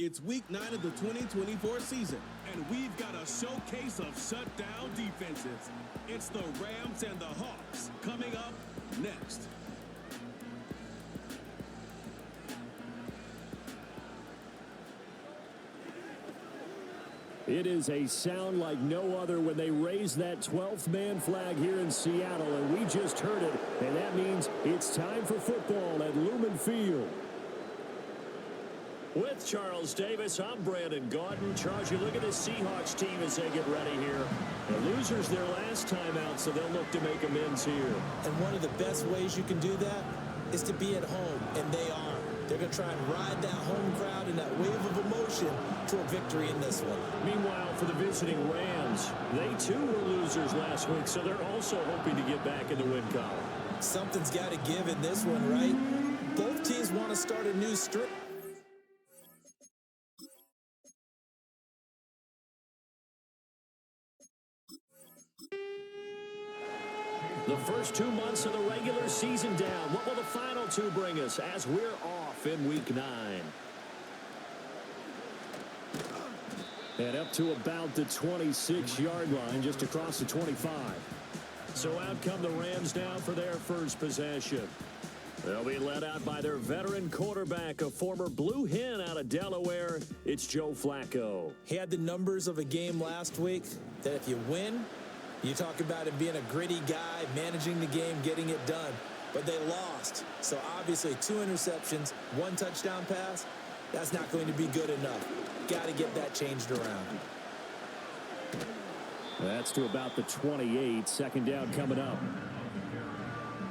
It's week 9 of the 2024 season, and we've got a showcase of shutdown defenses. It's the Rams and the Hawks coming up next. It is a sound like no other when they raise that 12th man flag here in Seattle, and we just heard it, and that means it's time for football at Lumen Field. With Charles Davis, I'm Brandon Gaudin. Charles, you look at the Seahawks team as they get ready here. The losers their last time out, so they'll look to make amends here. And one of the best ways you can do that is to be at home, and they are. They're going to try and ride that home crowd and that wave of emotion to a victory in this one. Meanwhile, for the visiting Rams, they too were losers last week, so they're also hoping to get back in the win column. Something's got to give in this one, right? Both teams want to start a new streak. The first 2 months of the regular season down. What will the final two bring us as we're off in week 9? And up to about the 26-yard line, just across the 25. So out come the Rams now for their first possession. They'll be led out by their veteran quarterback, a former Blue Hen out of Delaware. It's Joe Flacco. He had the numbers of a game last week that if you win, you talk about him being a gritty guy, managing the game, getting it done. But they lost. So obviously 2 interceptions, 1 touchdown pass, that's not going to be good enough. Got to get that changed around. That's to about the 28. Second down coming up.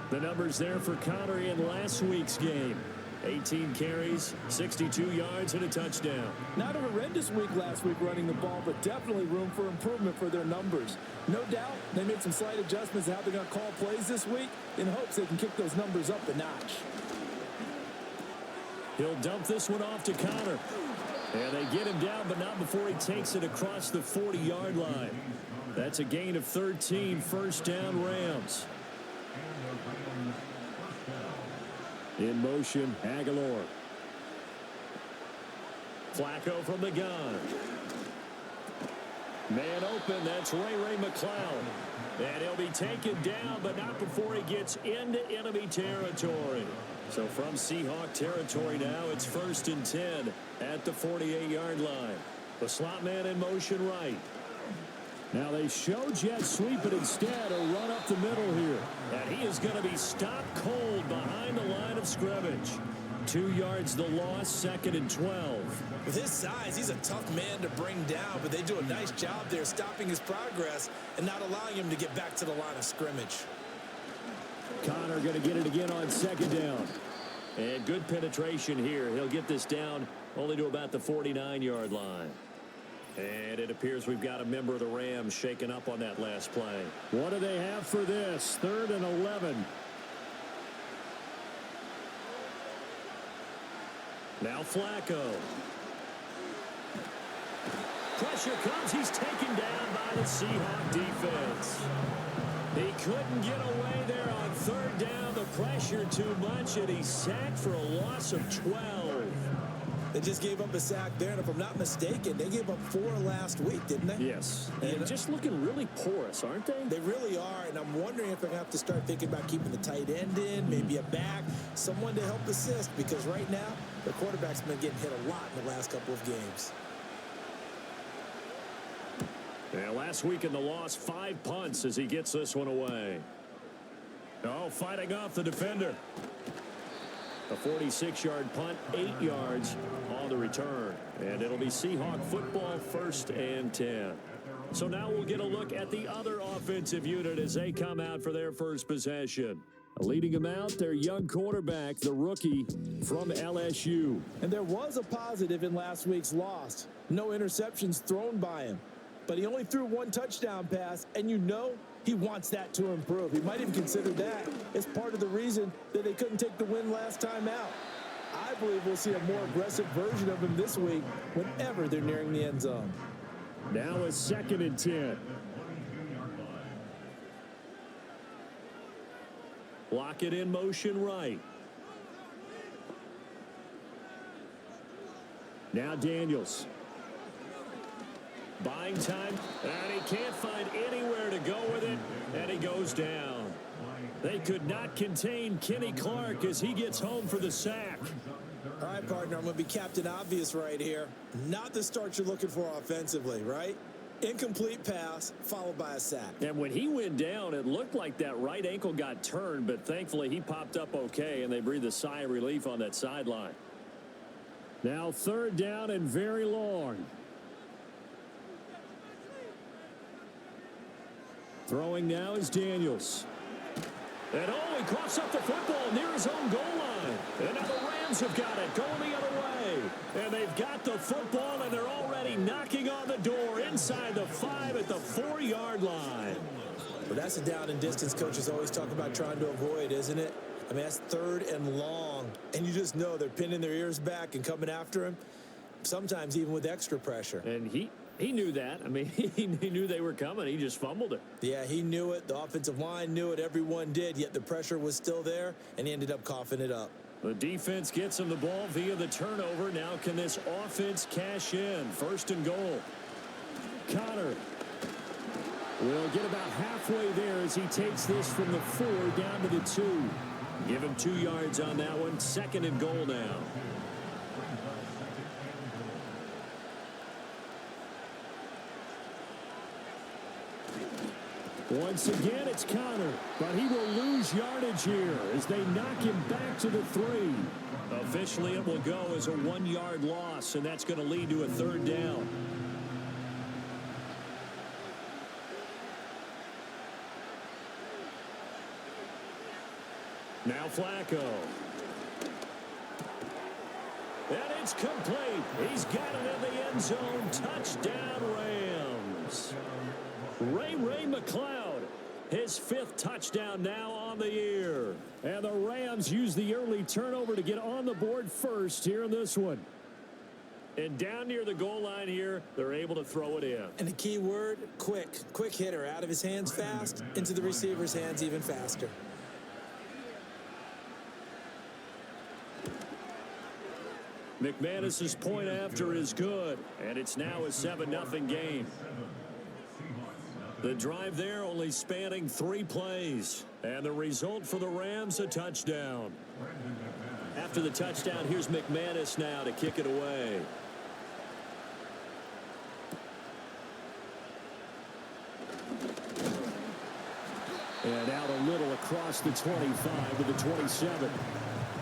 The numbers there for Connor in last week's game. 18 carries, 62 yards, and a touchdown. Not a horrendous week last week running the ball, but definitely room for improvement for their numbers. No doubt they made some slight adjustments to how they're going to call plays this week in hopes they can kick those numbers up a notch. He'll dump this one off to Connor. And they get him down, but not before he takes it across the 40-yard line. That's a gain of 13, first down Rams. In motion, Aguilar. Flacco from the gun. Man open, that's Ray McCloud. And he'll be taken down, but not before he gets into enemy territory. So from Seahawk territory now, it's 1st and 10 at the 48-yard line. The slot man in motion right. Now they show jet sweep, but instead a run up the middle here. And he is going to be stopped cold behind the line of scrimmage. 2 yards the loss, 2nd and 12. With his size, he's a tough man to bring down, but they do a nice job there stopping his progress and not allowing him to get back to the line of scrimmage. Connor going to get it again on 2nd down. And good penetration here. He'll get this down only to about the 49-yard line. And it appears we've got a member of the Rams shaken up on that last play. What do they have for this? 3rd and 11. Now Flacco. Pressure comes. He's taken down by the Seahawk defense. He couldn't get away there on 3rd down. The pressure too much, and he's sacked for a loss of 12. They just gave up a sack there, and if I'm not mistaken, they gave up 4 last week, didn't they? Yes. And just looking really porous, aren't they? They really are, and I'm wondering if they're going to have to start thinking about keeping the tight end in, maybe a back, someone to help assist, because right now, the quarterback's been getting hit a lot in the last couple of games. Yeah, last week in the loss, 5 punts as he gets this one away. Oh, fighting off the defender. A 46-yard punt, 8 yards on the return. And it'll be Seahawk football, 1st and 10. So now we'll get a look at the other offensive unit as they come out for their first possession. Leading them out, their young quarterback, the rookie from LSU. And there was a positive in last week's loss. No interceptions thrown by him. But he only threw 1 touchdown pass, and you know he wants that to improve. He might even consider that as part of the reason that they couldn't take the win last time out. I believe we'll see a more aggressive version of him this week whenever they're nearing the end zone. Now it's 2nd and 10. Lock it in motion right. Now Daniels. Buying time, and he can't find anywhere to go with it, and he goes down. They could not contain Kenny Clark as he gets home for the sack. All right, partner, I'm going to be Captain Obvious right here. Not the start you're looking for offensively, right? Incomplete pass, followed by a sack. And when he went down, it looked like that right ankle got turned, but thankfully he popped up okay, and they breathed a sigh of relief on that sideline. Now 3rd down and very long. Throwing now is Daniels. And he coughs up the football near his own goal line. And now the Rams have got it going the other way. And they've got the football, and they're already knocking on the door inside the 5 at the 4-yard line. Well, that's a down and distance coaches always talk about trying to avoid, isn't it? I mean, that's 3rd and long. And you just know they're pinning their ears back and coming after him, sometimes even with extra pressure. And he knew that. I mean, he knew they were coming. He just fumbled it. Yeah, he knew it. The offensive line knew it. Everyone did, yet the pressure was still there, and he ended up coughing it up. The defense gets him the ball via the turnover. Now can this offense cash in? 1st and goal. Connor will get about halfway there as he takes this from the 4 down to the 2. Give him 2 yards on that one. 2nd and goal now. Once again, it's Connor, but he will lose yardage here as they knock him back to the 3. Officially, it will go as a 1-yard loss, and that's going to lead to a 3rd down. Now Flacco. And it's complete. He's got it in the end zone. Touchdown, Rams. Ray McLeod, his 5th touchdown now on the year. And the Rams use the early turnover to get on the board first here in this one. And down near the goal line here, they're able to throw it in. And the key word, quick. Quick hitter, out of his hands fast, into the receiver's hands even faster. McManus's point after is good, and it's now a 7-0 game. The drive there only spanning 3 plays, and the result for the Rams, a touchdown. After the touchdown, here's McManus now to kick it away. And out a little across the 25 to the 27.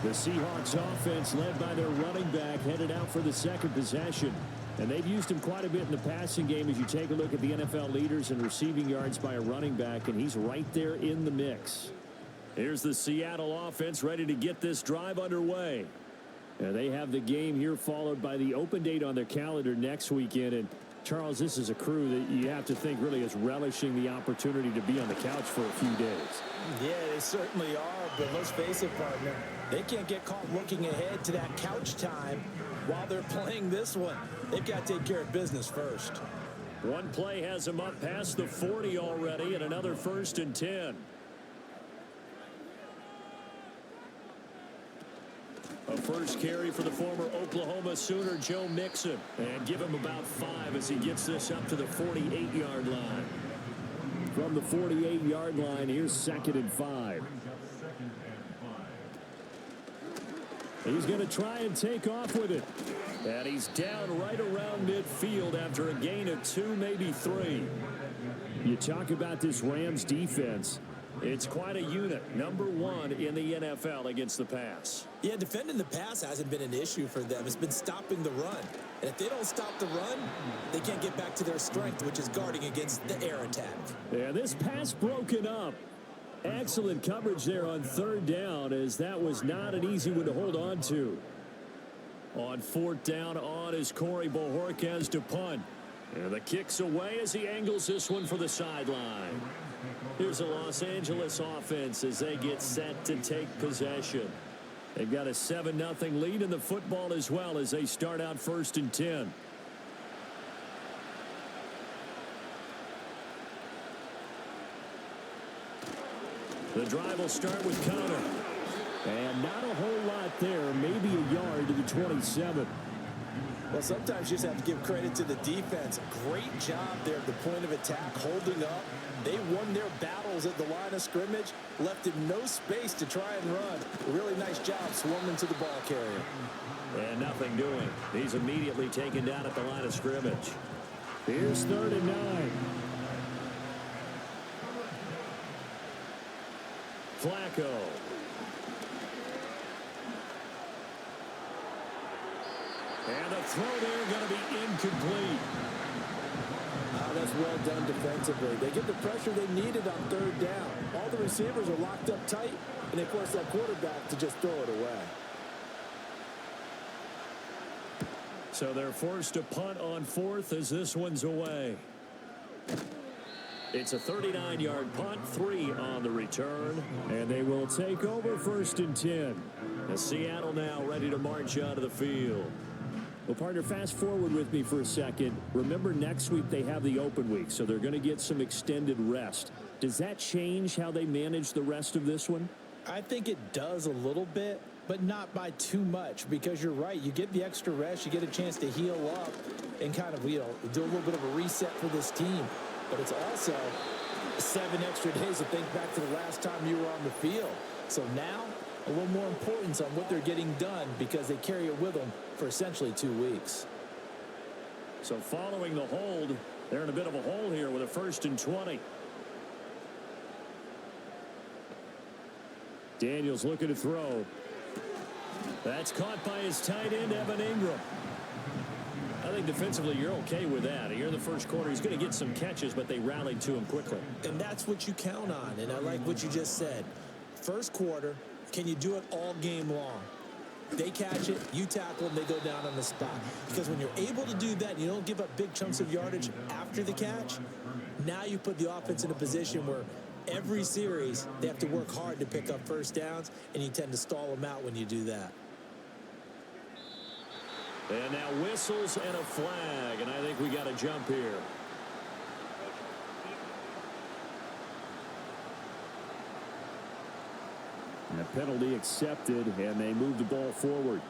The Seahawks offense, led by their running back, headed out for the 2nd possession. And they've used him quite a bit in the passing game as you take a look at the NFL leaders in receiving yards by a running back, and he's right there in the mix. Here's the Seattle offense ready to get this drive underway. And they have the game here followed by the open date on their calendar next weekend. And Charles, this is a crew that you have to think really is relishing the opportunity to be on the couch for a few days. Yeah, they certainly are, but let's face it, partner. They can't get caught looking ahead to that couch time while they're playing this one. They've got to take care of business first. One play has them up past the 40 already, and another 1st and 10. A first carry for the former Oklahoma Sooner, Joe Mixon. And give him about 5 as he gets this up to the 48-yard line. From the 48-yard line, here's 2nd and 5. He's going to try and take off with it. And he's down right around midfield after a gain of 2, maybe 3. You talk about this Rams defense. It's quite a unit. Number 1 in the NFL against the pass. Yeah, defending the pass hasn't been an issue for them. It's been stopping the run. And if they don't stop the run, they can't get back to their strength, which is guarding against the air attack. Yeah, this pass broken up. Excellent coverage there on 3rd down, as that was not an easy one to hold on to. On 4th down on is Corey Bojorquez to punt. And the kick's away as he angles this one for the sideline. Here's the Los Angeles offense as they get set to take possession. They've got a 7-0 lead in the football as well as they start out 1st and 10. The drive will start with Connor. And not a whole lot there, maybe a yard to the 27. Well, sometimes you just have to give credit to the defense. Great job there at the point of attack, holding up. They won their battles at the line of scrimmage, left him no space to try and run. A really nice job swarming to the ball carrier. And nothing doing. He's immediately taken down at the line of scrimmage. Here's 3rd and 9. Flacco. And the throw there going to be incomplete. That's well done defensively. They get the pressure they needed on 3rd down. All the receivers are locked up tight, and they force that quarterback to just throw it away. So they're forced to punt on 4th as this one's away. It's a 39-yard punt, 3 on the return, and they will take over 1st and 10. As Seattle now ready to march out of the field. Well, partner, fast forward with me for a second. Remember, next week they have the open week, so they're going to get some extended rest. Does that change how they manage the rest of this one? I think it does a little bit, but not by too much, because you're right. You get the extra rest, you get a chance to heal up and kind of, do a little bit of a reset for this team. But it's also 7 extra days to think back to the last time you were on the field. So now, a little more importance on what they're getting done because they carry it with them for essentially 2 weeks. So following the hold, they're in a bit of a hole here with a 1st and 20. Daniels looking to throw. That's caught by his tight end, Evan Ingram. I think defensively you're okay with that. Here in the first quarter, he's going to get some catches, but they rallied to him quickly. And that's what you count on, and I like what you just said. First quarter, can you do it all game long? They catch it, you tackle them, they go down on the spot. Because when you're able to do that, you don't give up big chunks of yardage after the catch, now you put the offense in a position where every series they have to work hard to pick up first downs, and you tend to stall them out when you do that. And now whistles and a flag, and I think we got a jump here. And a penalty accepted, and they move the ball forward.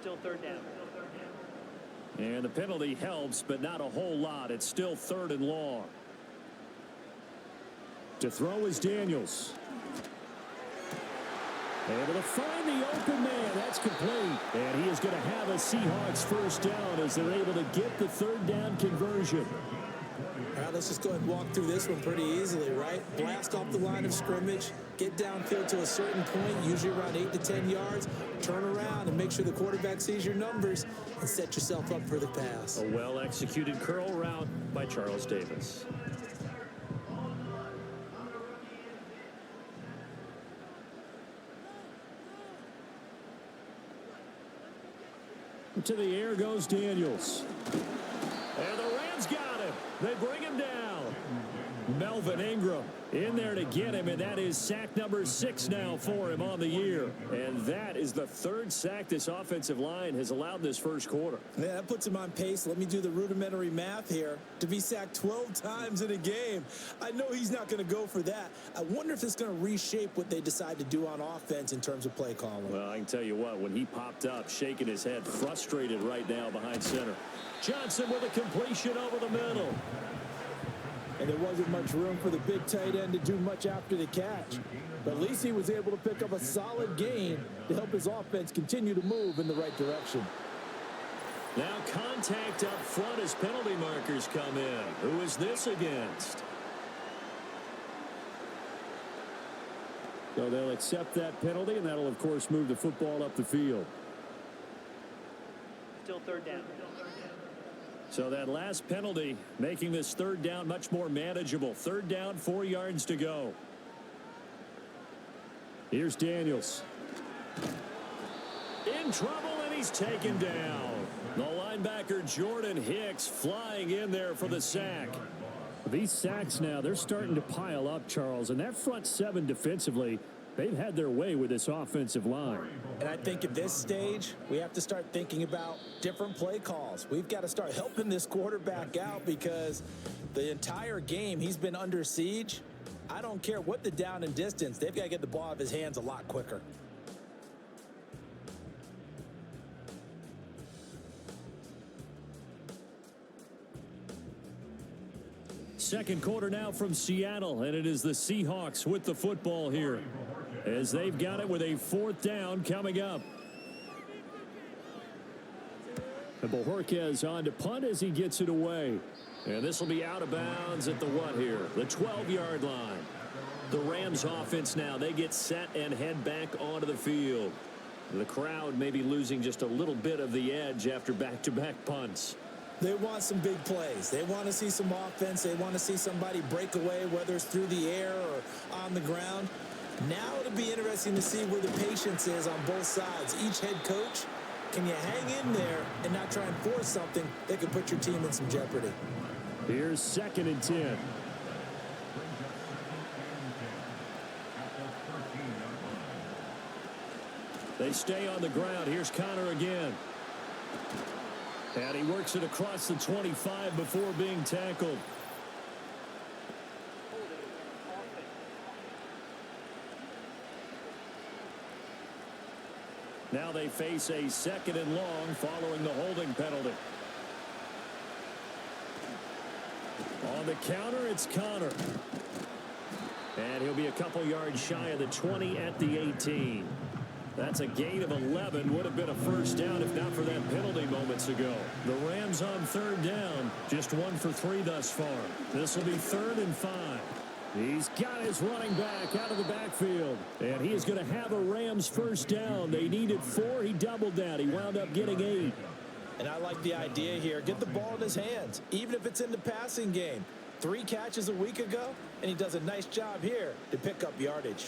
Still 3rd down. And the penalty helps, but not a whole lot. It's still 3rd and long. To throw is Daniels. Able to find the open man. That's complete. And he is going to have a Seahawks first down as they're able to get the 3rd down conversion. All right, let's just go ahead and walk through this one pretty easily, right? Blast off the line of scrimmage, get downfield to a certain point, usually around 8 to 10 yards, turn around and make sure the quarterback sees your numbers and set yourself up for the pass. A well-executed curl route by Charles Davis. To the air goes Daniels. And the Rams got him. They bring him down. Melvin Ingram in there to get him, and that is sack number 6 now for him on the year. And that is the 3rd sack this offensive line has allowed this first quarter. Yeah, that puts him on pace. Let me do the rudimentary math here. To be sacked 12 times in a game, I know he's not going to go for that. I wonder if it's going to reshape what they decide to do on offense in terms of play calling. Well, I can tell you what, when he popped up, shaking his head, frustrated right now behind center. Johnson with a completion over the middle. And there wasn't much room for the big tight end to do much after the catch. But at least he was able to pick up a solid gain to help his offense continue to move in the right direction. Now contact up front as penalty markers come in. Who is this against? So they'll accept that penalty, and that'll, of course, move the football up the field. Still 3rd down. So that last penalty making this 3rd down much more manageable. 3rd down, 4 yards to go. Here's Daniels. In trouble, and he's taken down. The linebacker Jordan Hicks flying in there for the sack. These sacks now, they're starting to pile up, Charles, and that front 7 defensively, they've had their way with this offensive line. And I think at this stage, we have to start thinking about different play calls. We've got to start helping this quarterback out because the entire game he's been under siege. I don't care what the down and distance. They've got to get the ball out of his hands a lot quicker. Second quarter now from Seattle, and it is the Seahawks with the football here as they've got it with a 4th down coming up. And Bojorquez on to punt as he gets it away. And this will be out of bounds at the what here? The 12-yard line. The Rams offense now, they get set and head back onto the field. The crowd may be losing just a little bit of the edge after back-to-back punts. They want some big plays. They want to see some offense. They want to see somebody break away, whether it's through the air or on the ground. Now it'll be interesting to see where the patience is on both sides. Each head coach, can you hang in there and not try and force something that could put your team in some jeopardy? Here's 2nd and 10. They stay on the ground. Here's Connor again. And he works it across the 25 before being tackled. Now they face a 2nd and long following the holding penalty. On the counter, it's Connor. And he'll be a couple yards shy of the 20 at the 18. That's a gain of 11. Would have been a 1st down if not for that penalty moments ago. The Rams on 3rd down. Just 1 for 3 thus far. This will be 3rd and 5. He's got his running back out of the backfield. And he is going to have a Rams 1st down. They needed 4. He doubled that. He wound up getting 8. And I like the idea here. Get the ball in his hands, even if it's in the passing game. 3 catches a week ago, and he does a nice job here to pick up yardage.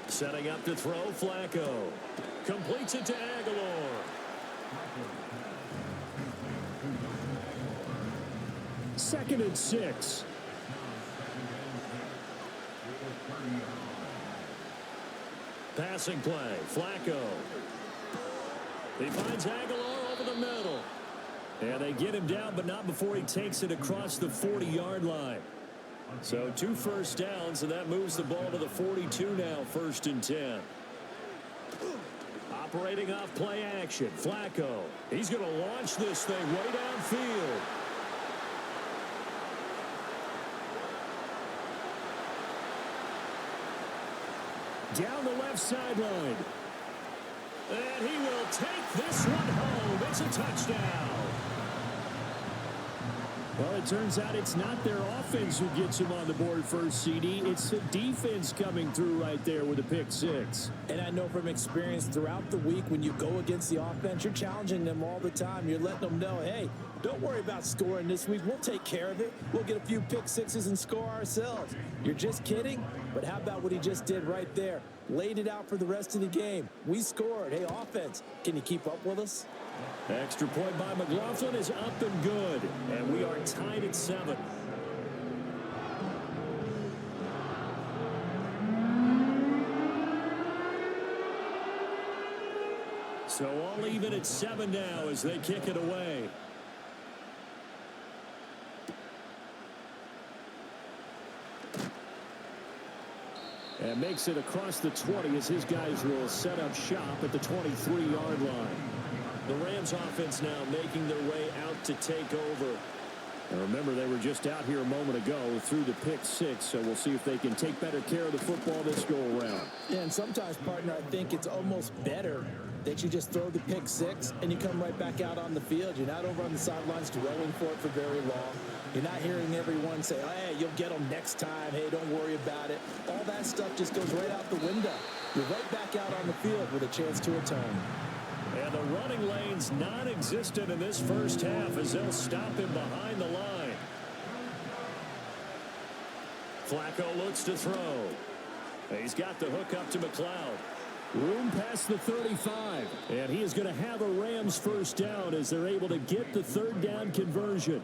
Setting up to throw, Flacco. Completes it to Aguilar. Second and 6. Passing play, Flacco. He finds Aguilar over the middle. And they get him down, but not before he takes it across the 40-yard line. So 2 first downs, and that moves the ball to the 42 now, 1st and 10. Operating off play action, Flacco. He's going to launch this thing way downfield. Down the left sideline. And he will take this one home. It's a touchdown. Well, it turns out it's not their offense who gets him on the board first, CD. It's the defense coming through right there with a pick 6. And I know from experience throughout the week, when you go against the offense, you're challenging them all the time. You're letting them know, hey, don't worry about scoring this week. We'll take care of it. We'll get a few pick 6s and score ourselves. You're just kidding? But how about what he just did right there? Laid it out for the rest of the game. We scored. Hey, offense, can you keep up with us? Extra point by McLaughlin is up and good. And we are tied at 7. So all even at 7 now as they kick it away. And makes it across the 20 as his guys will set up shop at the 23-yard line. The Rams offense now making their way out to take over. And remember, they were just out here a moment ago through the pick 6, so we'll see if they can take better care of the football this go around. Yeah, and sometimes, partner, I think it's almost better that you just throw the pick 6 and you come right back out on the field. You're not over on the sidelines dwelling for it for very long. You're not hearing everyone say, hey, you'll get them next time. Hey, don't worry about it. All that stuff just goes right out the window. You're right back out on the field with a chance to atone. And the running lane's non-existent in this first half as they'll stop him behind the line. Flacco looks to throw. He's got the hook up to McLeod. Room past the 35. And he is going to have a Rams 1st down as they're able to get the 3rd down conversion.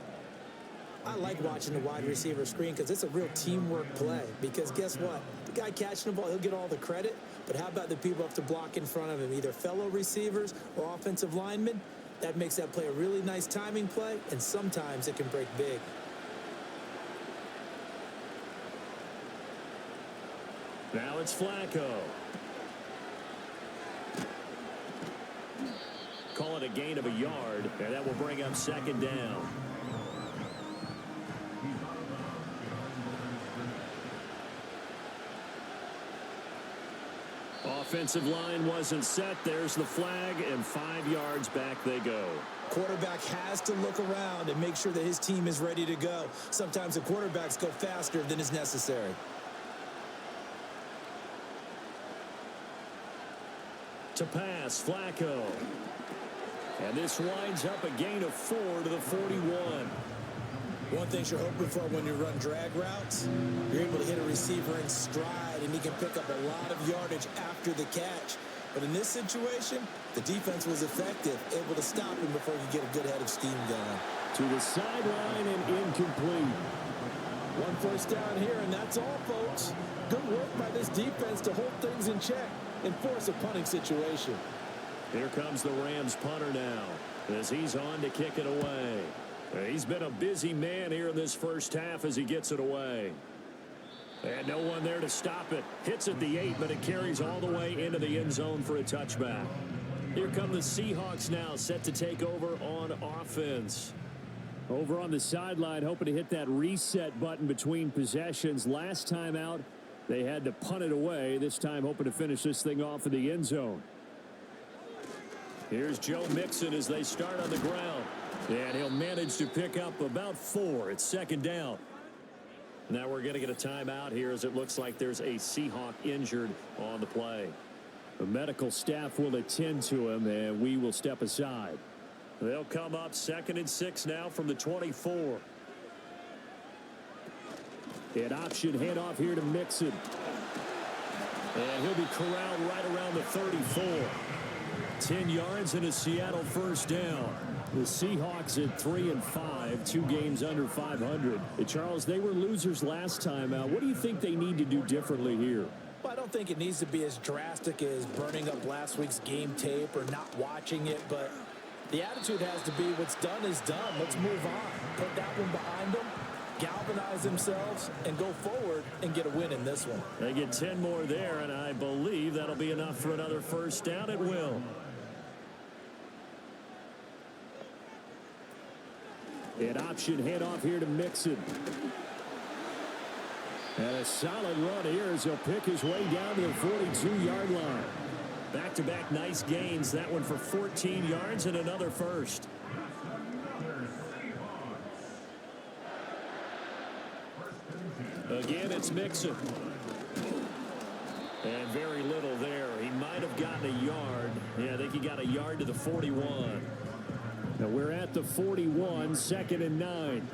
I like watching the wide receiver screen because it's a real teamwork play. Because guess what? The guy catching the ball, he'll get all the credit. But how about the people who have to block in front of him, either fellow receivers or offensive linemen? That makes that play a really nice timing play, and sometimes it can break big. Now it's Flacco. a gain of a yard, and that will bring up second down. Offensive line wasn't set. There's the flag, and 5 yards back they go. Quarterback has to look around and make sure that his team is ready to go. Sometimes the quarterbacks go faster than is necessary. To pass, Flacco. And this winds up a gain of 4 to the 41. One thing you're hoping for when you run drag routes, you're able to hit a receiver in stride, and he can pick up a lot of yardage after the catch. But in this situation, the defense was effective, able to stop him before he could get a good head of steam going. To the sideline and incomplete. 1 first down here, and that's all, folks. Good work by this defense to hold things in check and force a punting situation. Here comes the Rams punter now as he's on to kick it away. He's been a busy man here in this first half as he gets it away. And no one there to stop it. Hits at the 8, but it carries all the way into the end zone for a touchback. Here come the Seahawks now, set to take over on offense. Over on the sideline, hoping to hit that reset button between possessions. Last time out, they had to punt it away. This time, hoping to finish this thing off in the end zone. Here's Joe Mixon as they start on the ground. And he'll manage to pick up about 4. It's second down. Now we're going to get a timeout here as it looks like there's a Seahawk injured on the play. The medical staff will attend to him, and we will step aside. They'll come up 2nd and 6 now from the 24. An option handoff here to Mixon. And he'll be corralled right around the 34. 10 yards and a Seattle first down. The Seahawks at 3-5, 2 games under 500. Charles, they were losers last time out. What do you think they need to do differently here? Well, I don't think it needs to be as drastic as burning up last week's game tape or not watching it, but the attitude has to be what's done is done. Let's move on. Put that one behind them, galvanize themselves, and go forward and get a win in this one. They get 10 more there, and I believe that'll be enough for another first down. It will. An option handoff here to Mixon. And a solid run here as he'll pick his way down to the 42-yard line. Back-to-back nice gains. That one for 14 yards and another first. Again, it's Mixon. And very little there. He might have gotten a yard. Yeah, I think he got a yard to the 41. Now we're at the 41, 2nd and 9.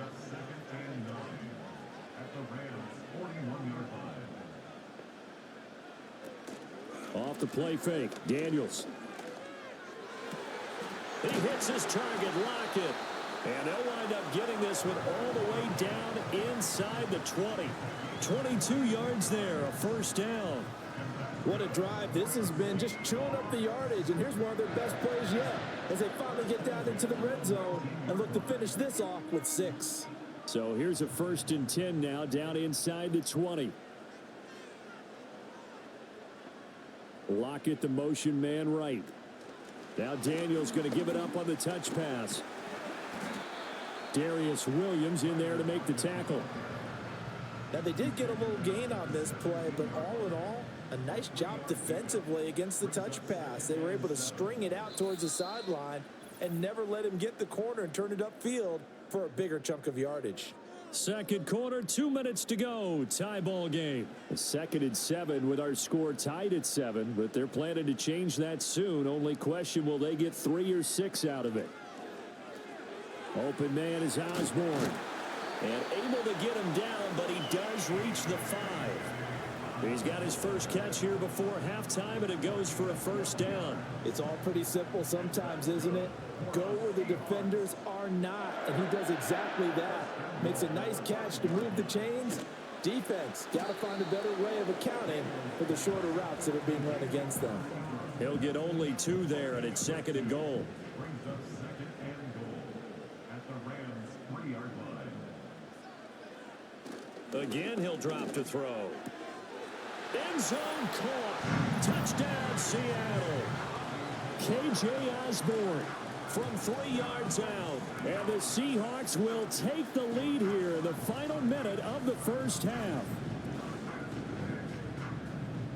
Off the play fake, Daniels. He hits his target, Lockett. And they'll wind up getting this one all the way down inside the 20. 22 yards there, a first down. What a drive this has been, just chewing up the yardage. And here's one of their best plays yet as they finally get down into the red zone and look to finish this off with 6. So here's a 1st and 10 now down inside the 20. Lockett, the motion man right. Now Daniels going to give it up on the touch pass. Darius Williams in there to make the tackle. Now, they did get a little gain on this play, but all in all, a nice job defensively against the touch pass. They were able to string it out towards the sideline and never let him get the corner and turn it upfield for a bigger chunk of yardage. Second quarter, 2 minutes to go. Tie ball game. 2nd and 7 with our score tied at 7, but they're planning to change that soon. Only question, will they get 3 or 6 out of it? Open man is Osborne. And able to get him down, but he does reach the 5. He's got his first catch here before halftime, and it goes for a first down. It's all pretty simple sometimes, isn't it? Go where the defenders are not, and he does exactly that. Makes a nice catch to move the chains. Defense, got to find a better way of accounting for the shorter routes that are being run against them. He'll get only 2 there, and it's 2nd and goal. Again, he'll drop to throw. End zone caught. Touchdown, Seattle. K.J. Osborne from 3 yards out. And the Seahawks will take the lead here in the final minute of the first half.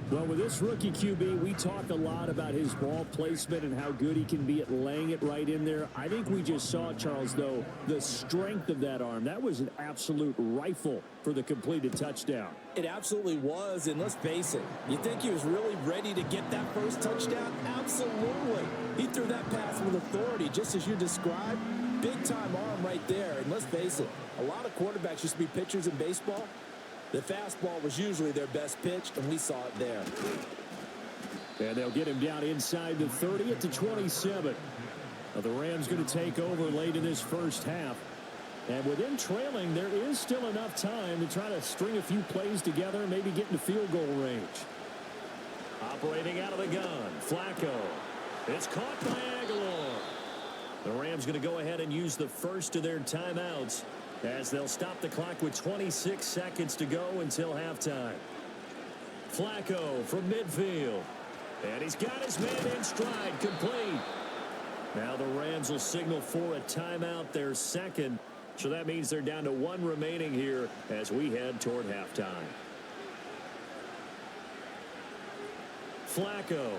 Well, with this rookie QB, we talk a lot about his ball placement and how good he can be at laying it right in there. I think we just saw, Charles, though, the strength of that arm. That was an absolute rifle for the completed touchdown. It absolutely was, and let's face it, you think he was really ready to get that first touchdown? Absolutely. He threw that pass with authority, just as you described. Big-time arm right there, and let's face it, a lot of quarterbacks used to be pitchers in baseball. The fastball was usually their best pitch, and we saw it there. And they'll get him down inside the 30 at the 27. Now the Rams going to take over late in this first half. And with them trailing, there is still enough time to try to string a few plays together and maybe get into field goal range. Operating out of the gun, Flacco. It's caught by Aguilar. The Rams going to go ahead and use the first of their timeouts, as they'll stop the clock with 26 seconds to go until halftime. Flacco from midfield. And he's got his man in stride, complete. Now the Rams will signal for a timeout, their second. So that means they're down to 1 remaining here as we head toward halftime. Flacco.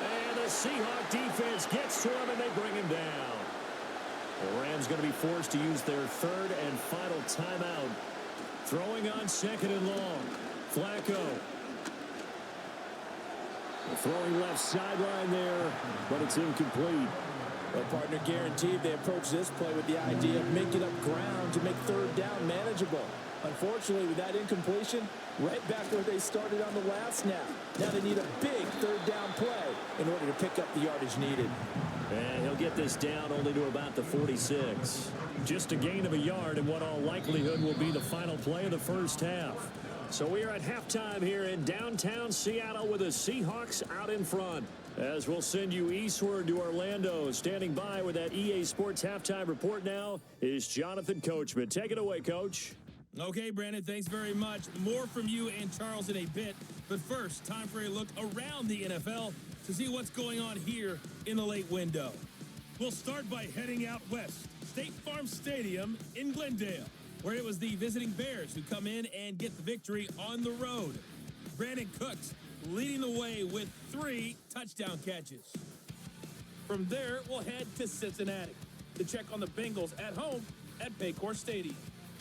And the Seahawks defense gets to him, and they bring him down. The Rams going to be forced to use their third and final timeout. Throwing on second and long. Flacco. Throwing left sideline there, but it's incomplete. Well, partner, guaranteed they approach this play with the idea of making up ground to make third down manageable. Unfortunately, with that incompletion, right back where they started on the last snap. Now they need a big third down play in order to pick up the yardage needed. And he'll get this down only to about the 46. Just a gain of a yard in what all likelihood will be the final play of the first half. So we are at halftime here in downtown Seattle with the Seahawks out in front. As we'll send you eastward to Orlando. Standing by with that EA Sports halftime report now is Jonathan Coachman. Take it away, Coach. Okay, Brandon, thanks very much. More from you and Charles in a bit. But first, time for a look around the NFL to see what's going on here in the late window. We'll start by heading out west. State Farm Stadium in Glendale, where it was the visiting Bears who come in and get the victory on the road. Brandon Cooks leading the way with 3 touchdown catches. From there, we'll head to Cincinnati to check on the Bengals at home at Paycor Stadium.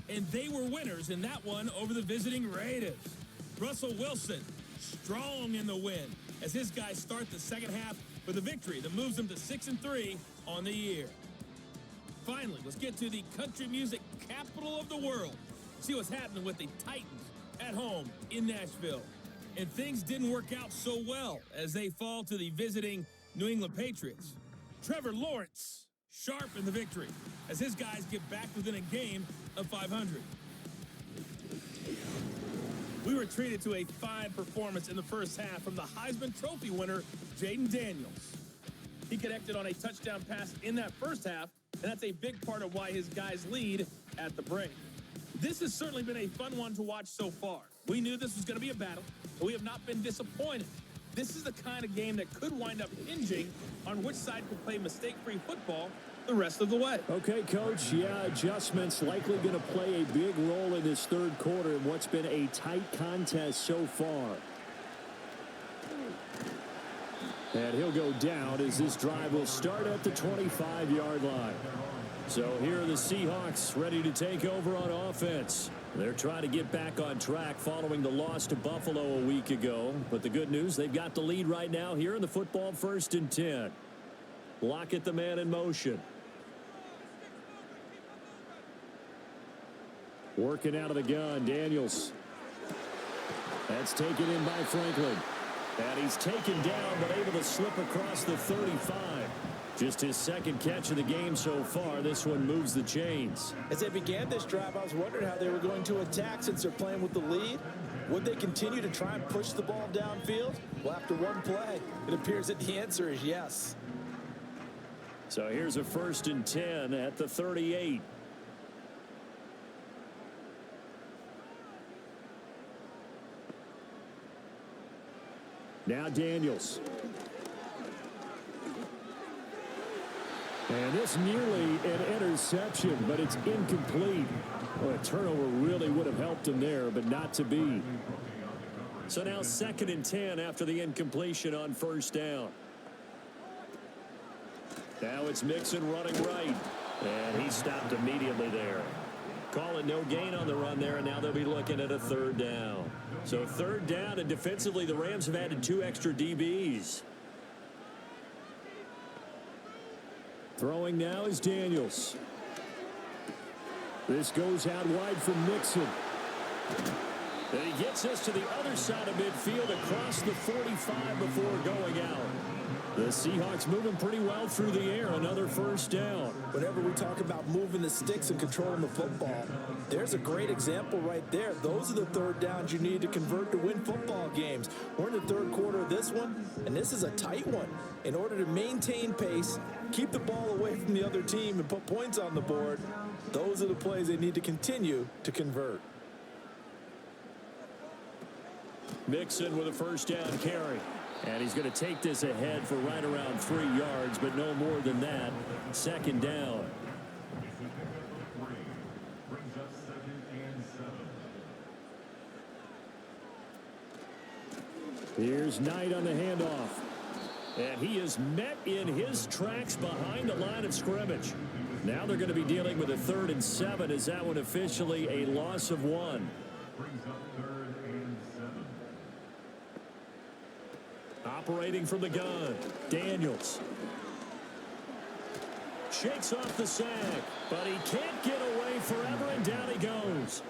And they were winners in that one over the visiting Raiders. Russell Wilson strong in the win as his guys start the second half with a victory that moves them to 6-3 on the year. Finally, let's get to the country music capital of the world. See what's happening with the Titans at home in Nashville. And things didn't work out so well as they fall to the visiting New England Patriots. Trevor Lawrence sharp in the victory as his guys get back within a game of 500. We were treated to a fine performance in the first half from the Heisman Trophy winner, Jaden Daniels. He connected on a touchdown pass in that first half, and that's a big part of why his guys lead at the break. This has certainly been a fun one to watch so far. We knew this was going to be a battle, but we have not been disappointed. This is the kind of game that could wind up hinging on which side can play mistake-free football the rest of the way. Okay, Coach. Yeah, adjustments likely going to play a big role in this third quarter in what's been a tight contest so far. And he'll go down as this drive will start at the 25-yard line. So here are the Seahawks ready to take over on offense. They're trying to get back on track following the loss to Buffalo a week ago. But the good news, they've got the lead right now here in the football 1st and 10. Lockett the man in motion. Working out of the gun, Daniels. That's taken in by Franklin. And he's taken down, but able to slip across the 35. Just his second catch of the game so far. This one moves the chains. As they began this drive, I was wondering how they were going to attack since they're playing with the lead. Would they continue to try and push the ball downfield? Well, after one play, it appears that the answer is yes. So here's a 1st and 10 at the 38. Now Daniels. And this nearly an interception, but it's incomplete. Well, a turnover really would have helped him there, but not to be. So now 2nd and 10 after the incompletion on 1st down. Now it's Mixon running right. And he stopped immediately there. Call it no gain on the run there, and now they'll be looking at a 3rd down. So 3rd down, and defensively the Rams have added 2 extra DBs. Throwing now is Daniels. This goes out wide from Mixon. And he gets us to the other side of midfield across the 45 before going out. The Seahawks moving pretty well through the air. Another 1st down. Whenever we talk about moving the sticks and controlling the football, there's a great example right there. Those are the 3rd downs you need to convert to win football games. We're in the 3rd quarter of this one, and this is a tight one. In order to maintain pace, keep the ball away from the other team, and put points on the board, those are the plays they need to continue to convert. Mixon with a 1st down carry. And he's going to take this ahead for right around 3 yards, but no more than that. 2nd down. Here's Knight on the handoff. And he is met in his tracks behind the line of scrimmage. Now they're going to be dealing with a 3rd and 7. Is that one officially a loss of 1? Operating from the gun, Daniels. Shakes off the sack, but he can't get away forever, and down he goes.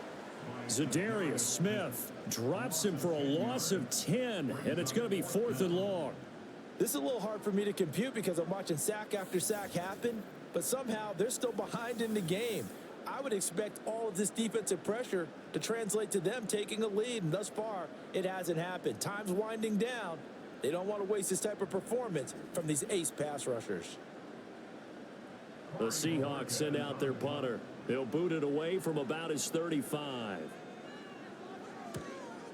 Zadarius Smith drops him for a loss of 10, and it's going to be 4th and long. This is a little hard for me to compute because I'm watching sack after sack happen, but somehow they're still behind in the game. I would expect all of this defensive pressure to translate to them taking a lead, and thus far, it hasn't happened. Time's winding down. They don't want to waste this type of performance from these ace pass rushers. The Seahawks send out their punter. He'll boot it away from about his 35.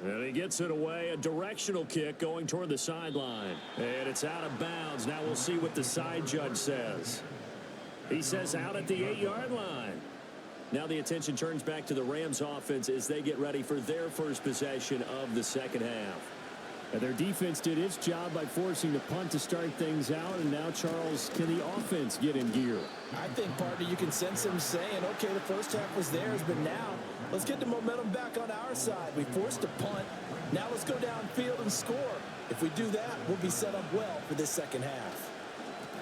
And he gets it away, a directional kick going toward the sideline. And it's out of bounds. Now we'll see what the side judge says. He says out at the 8-yard line. Now the attention turns back to the Rams offense as they get ready for their first possession of the 2nd half. And their defense did its job by forcing the punt to start things out. And now, Charles, can the offense get in gear? I think, partner, you can sense them saying, okay, the first half was theirs, but now let's get the momentum back on our side. We forced a punt. Now let's go downfield and score. If we do that, we'll be set up well for this 2nd half.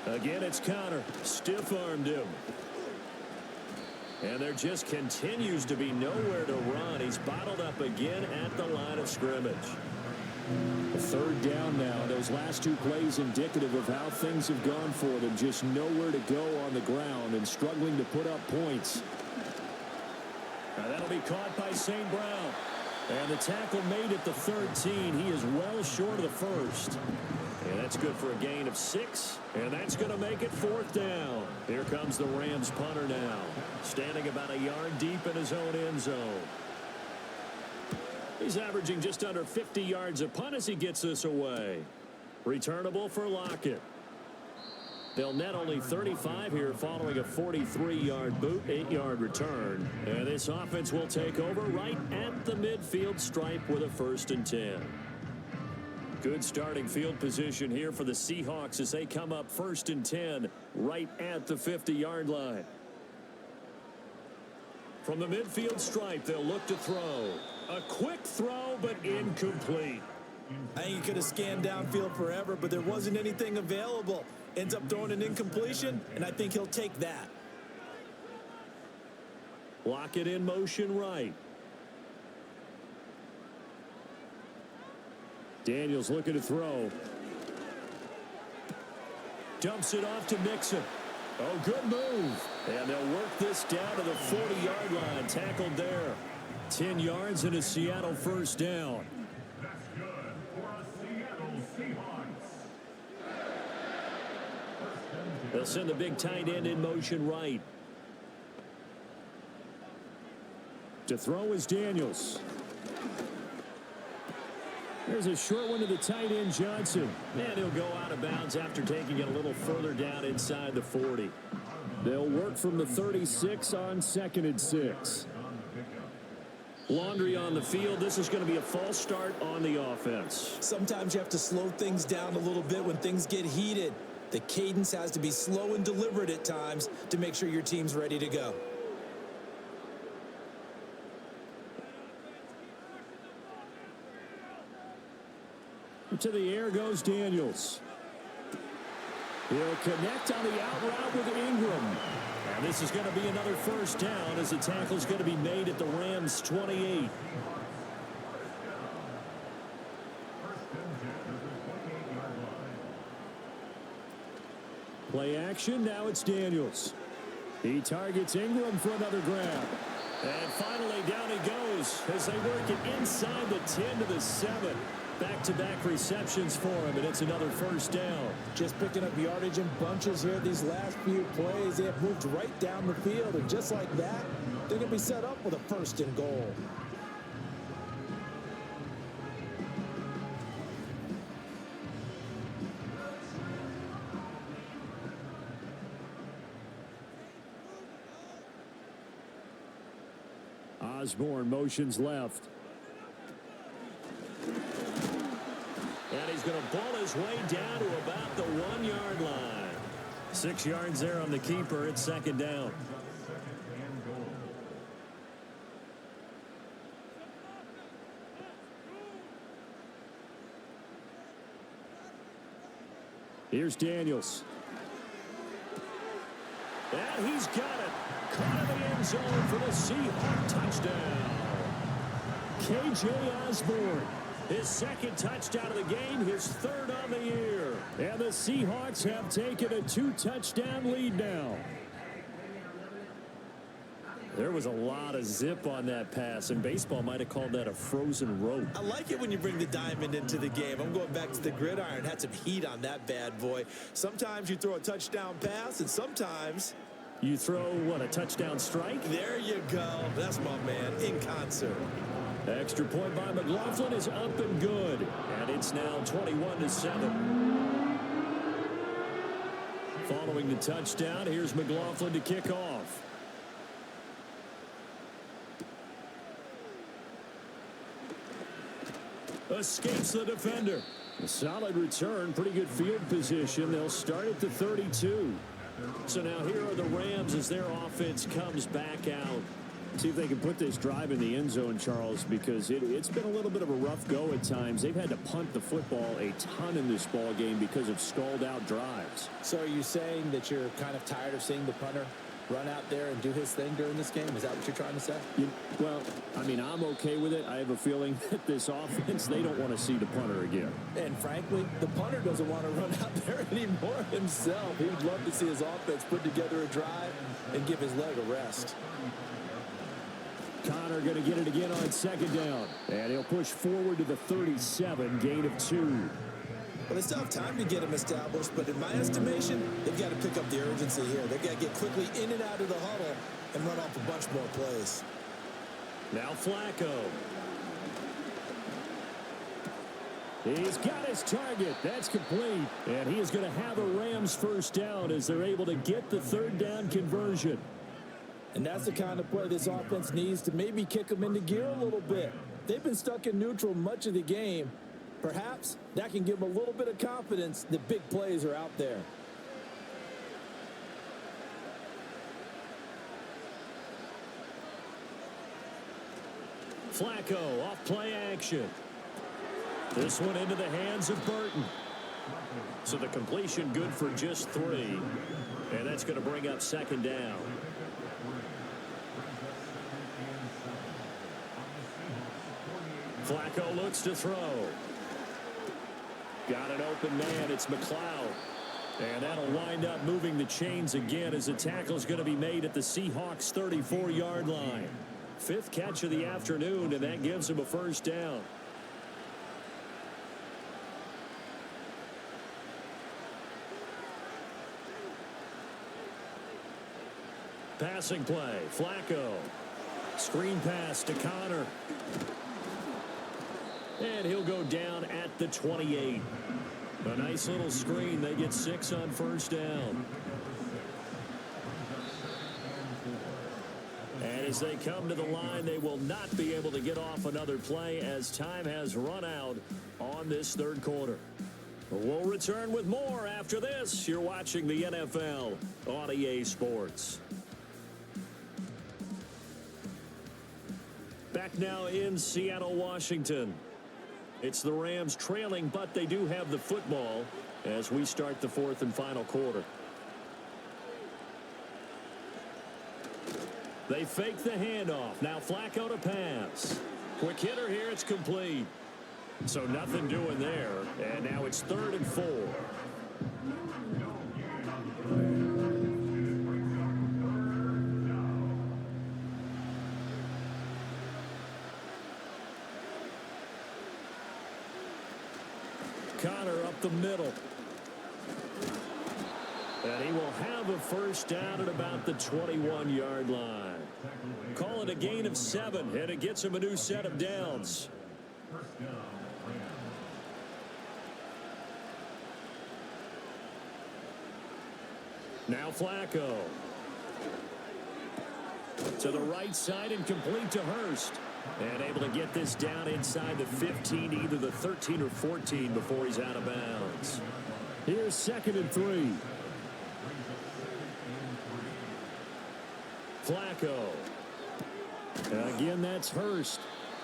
Again, it's Connor. Stiff-armed him. And there just continues to be nowhere to run. He's bottled up again at the line of scrimmage. A 3rd down now. Those last 2 plays indicative of how things have gone for them. Just nowhere to go on the ground and struggling to put up points. Now that'll be caught by St. Brown. And the tackle made at the 13. He is well short of the 1st. And that's good for a gain of 6. And that's going to make it 4th down. Here comes the Rams punter now. Standing about a yard deep in his own end zone. He's averaging just under 50 yards a punt as he gets this away. Returnable for Lockett. They'll net only 35 here following a 43-yard boot, 8-yard return. And this offense will take over right at the midfield stripe with a 1st and 10. Good starting field position here for the Seahawks as they come up 1st and 10 right at the 50-yard line. From the midfield stripe, they'll look to throw. A quick throw, but incomplete. I think he could have scanned downfield forever, but there wasn't anything available. Ends up throwing an incompletion, and I think he'll take that. Lockett in motion right. Daniels looking to throw. Dumps it off to Mixon. Oh, good move. And they'll work this down to the 40-yard line. Tackled there. 10 yards and a Seattle 1st down. That's good for a Seattle Seahawks. They'll send the big tight end in motion right. To throw is Daniels. There's a short one to the tight end, Johnson. And he'll go out of bounds after taking it a little further down inside the 40. They'll work from the 36 on 2nd and 6. Laundry on the field. This is going to be a false start on the offense. Sometimes you have to slow things down a little bit when things get heated. The cadence has to be slow and deliberate at times to make sure your team's ready to go. To the air goes Daniels. He'll connect on the out route with Ingram. And this is going to be another first down as the tackle's going to be made at the Rams' 28. Play action. Now it's Daniels. He targets Ingram for another grab. And finally down he goes as they work it inside the 10 to the 7. Back-to-back receptions for him, and it's another first down. Just picking up yardage in bunches here these last few plays. They have moved right down the field, and just like that, they're going to be set up with a first and goal. Osborne motions left. And he's going to ball his way down to about the 1-yard line. 6 yards there on the keeper. It's second down. Here's Daniels. And he's got it. Caught in the end zone for the Seahawks touchdown. K.J. Osborne. His second touchdown of the game, his third on the year. And the Seahawks have taken a 2-touchdown lead now. There was a lot of zip on that pass, and baseball might have called that a frozen rope. I like it when you bring the diamond into the game. I'm going back to the gridiron. Had some heat on that bad boy. Sometimes you throw a touchdown pass, and sometimes you throw, what, a touchdown strike? There you go. That's my man, in concert. Extra point by McLaughlin is up and good. And it's now 21-7. Following the touchdown, here's McLaughlin to kick off. Escapes the defender. A solid return, pretty good field position. They'll start at the 32. So now here are the Rams as their offense comes back out. See if they can put this drive in the end zone, Charles, because it's been a little bit of a rough go at times. They've had to punt the football a ton in this ball game because of stalled-out drives. So are you saying that you're kind of tired of seeing the punter run out there and do his thing during this game? Is that what you're trying to say? Well, I mean, I'm okay with it. I have a feeling that this offense, they don't want to see the punter again. And frankly, the punter doesn't want to run out there anymore himself. He would love to see his offense put together a drive and give his leg a rest. Connor going to get it again on second down. And he'll push forward to the 37, gain of 2. Well, they still have time to get him established, but in my estimation, they've got to pick up the urgency here. They've got to get quickly in and out of the huddle and run off a bunch more plays. Now Flacco. He's got his target. That's complete. And he is going to have a Rams first down as they're able to get the third down conversion. And that's the kind of play this offense needs to maybe kick them into gear a little bit. They've been stuck in neutral much of the game. Perhaps that can give them a little bit of confidence that big plays are out there. Flacco off play action. This one into the hands of Burton. So the completion good for just 3. And that's going to bring up second down. Flacco looks to throw. Got an open man. It's McLeod. And that'll wind up moving the chains again as the tackle's going to be made at the Seahawks 34-yard line. 5th catch of the afternoon, and that gives him a first down. Passing play. Flacco. Screen pass to Connor. And he'll go down at the 28. A nice little screen. They get 6 on first down. And as they come to the line, they will not be able to get off another play as time has run out on this third quarter. We'll return with more after this. You're watching the NFL on EA Sports. Back now in Seattle, Washington. It's the Rams trailing, but they do have the football as we start the fourth and final quarter. They fake the handoff. Now Flacco to pass. Quick hitter here. It's complete. So nothing doing there. And now it's 3rd and 4. Connor up the middle. And he will have a first down at about the 21-yard line. Call it a gain of 7, and it gets him a new set of downs. Now Flacco. To the right side and complete to Hurst. And able to get this down inside the 15, either the 13 or 14 before he's out of bounds. Here's 2nd and 3. Flacco. Again, that's Hurst.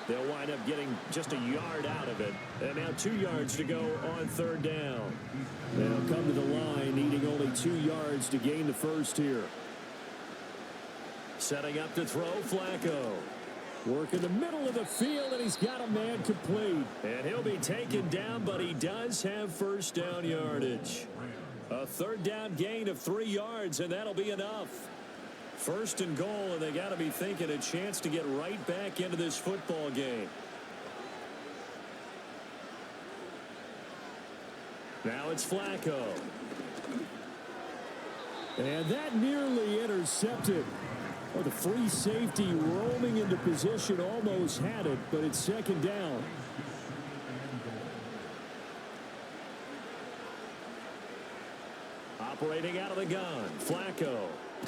They'll wind up getting just a yard out of it. And now 2 yards to go on 3rd down. They'll come to the line needing only 2 yards to gain the first here. Setting up to throw, Flacco. Work in the middle of the field, and he's got a man complete. And he'll be taken down, but he does have first down yardage. A 3rd down gain of 3 yards, and that'll be enough. 1st and goal, and they got to be thinking a chance to get right back into this football game. Now it's Flacco. And that nearly intercepted. Oh, the free safety roaming into position almost had it, but it's 2nd down. Operating out of the gun, Flacco.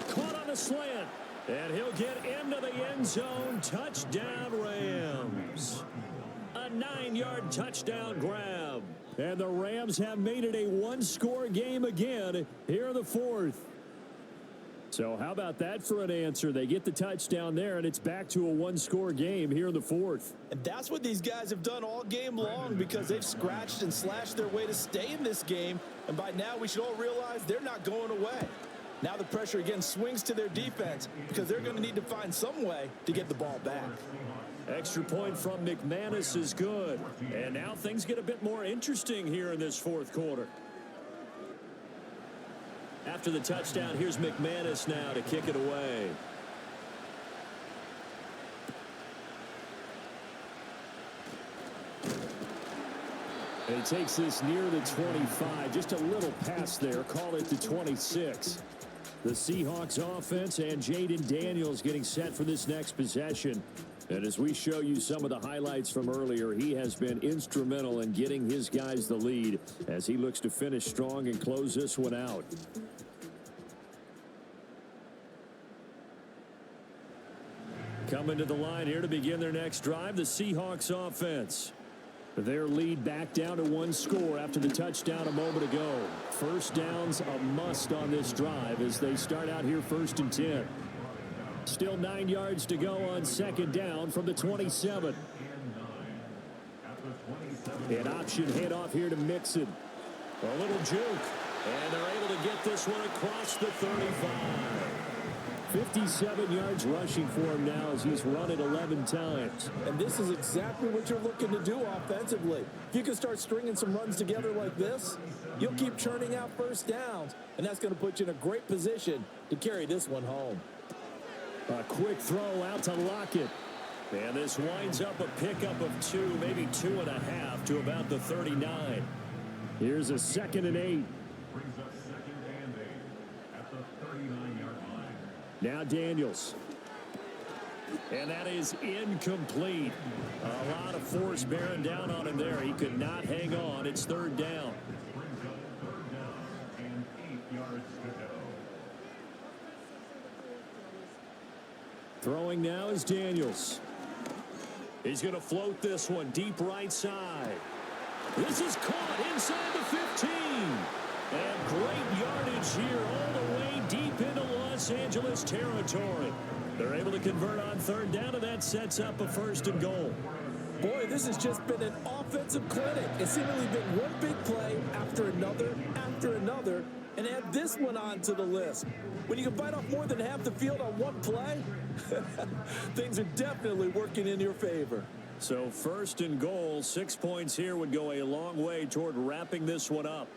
Caught on a slant, and he'll get into the end zone. Touchdown, Rams. A 9-yard touchdown grab. And the Rams have made it a 1-score game again here in the 4th. So how about that for an answer? They get the touchdown there, and it's back to a 1-score game here in the 4th. And that's what these guys have done all game long because they've scratched and slashed their way to stay in this game. And by now, we should all realize they're not going away. Now the pressure again swings to their defense because they're going to need to find some way to get the ball back. Extra point from McManus is good. And now things get a bit more interesting here in this 4th quarter. After the touchdown, here's McManus now to kick it away. And he takes this near the 25. Just a little pass there. Call it the 26. The Seahawks offense and Jaden Daniels getting set for this next possession. And as we show you some of the highlights from earlier, he has been instrumental in getting his guys the lead as he looks to finish strong and close this one out. Coming to the line here to begin their next drive, the Seahawks offense. Their lead back down to 1 score after the touchdown a moment ago. First down's a must on this drive as they start out here 1st and 10. Still 9 yards to go on 2nd down from the 27. An option handoff here to Mixon. A little juke, and they're able to get this one across the 35. 57 yards rushing for him now as he's run it 11 times. And this is exactly what you're looking to do offensively. If you can start stringing some runs together like this, you'll keep churning out first downs, and that's going to put you in a great position to carry this one home. A quick throw out to Lockett. And this winds up a pickup of 2, maybe 2.5 to about the 39. Here's a 2nd and 8. Brings up 2nd and 8 at the 39-yard line. Now Daniels. And that is incomplete. A lot of force bearing down on him there. He could not hang on. It's third down. Brings up third down and 8 yards to go. Throwing now is Daniels. He's going to float this one deep right side. This is caught inside the 15. And great yardage here all the way deep into Los Angeles territory. They're able to convert on third down, and that sets up a 1st and goal. Boy, this has just been an offensive clinic. It's seemingly been one big play after another, and add this one on to the list. When you can bite off more than half the field on one play, things are definitely working in your favor. So 1st and goal, 6 points here would go a long way toward wrapping this one up.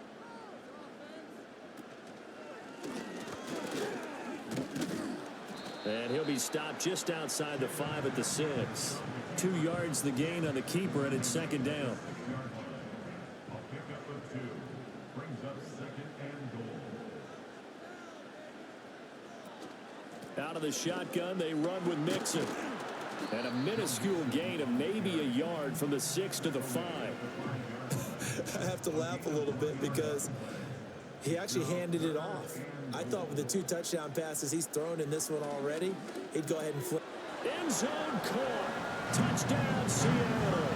And he'll be stopped just outside the 5 at the 6. 2 yards the gain on the keeper, and it's 2nd down. I'll pick up a 2. Brings up 2nd and goal. Out of the shotgun, they run with Mixon. And a minuscule gain of maybe a yard from the 6 to the 5. I have to laugh a little bit because he actually handed it off. I thought with the 2 touchdown passes he's thrown in this one already, he'd go ahead and flip. End zone caught. Touchdown, Seattle.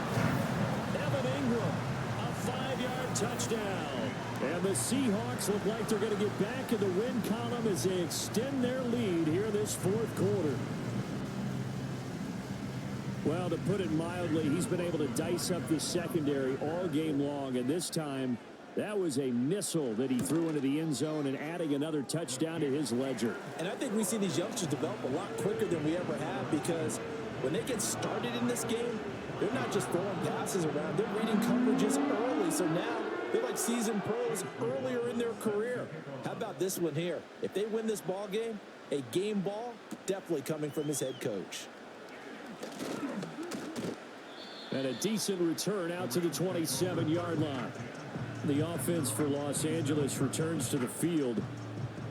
Evan Ingram, a 5-yard touchdown. And the Seahawks look like they're going to get back in the win column as they extend their lead here in this 4th quarter. Well, to put it mildly, he's been able to dice up the secondary all game long, and this time that was a missile that he threw into the end zone and adding another touchdown to his ledger. And I think we see these youngsters develop a lot quicker than we ever have, because when they get started in this game, they're not just throwing passes around, they're reading coverages early. So now they're like seasoned pros earlier in their career. How about this one here? If they win this ball game, a game ball definitely coming from his head coach. And a decent return out to the 27-yard line. The offense for Los Angeles returns to the field.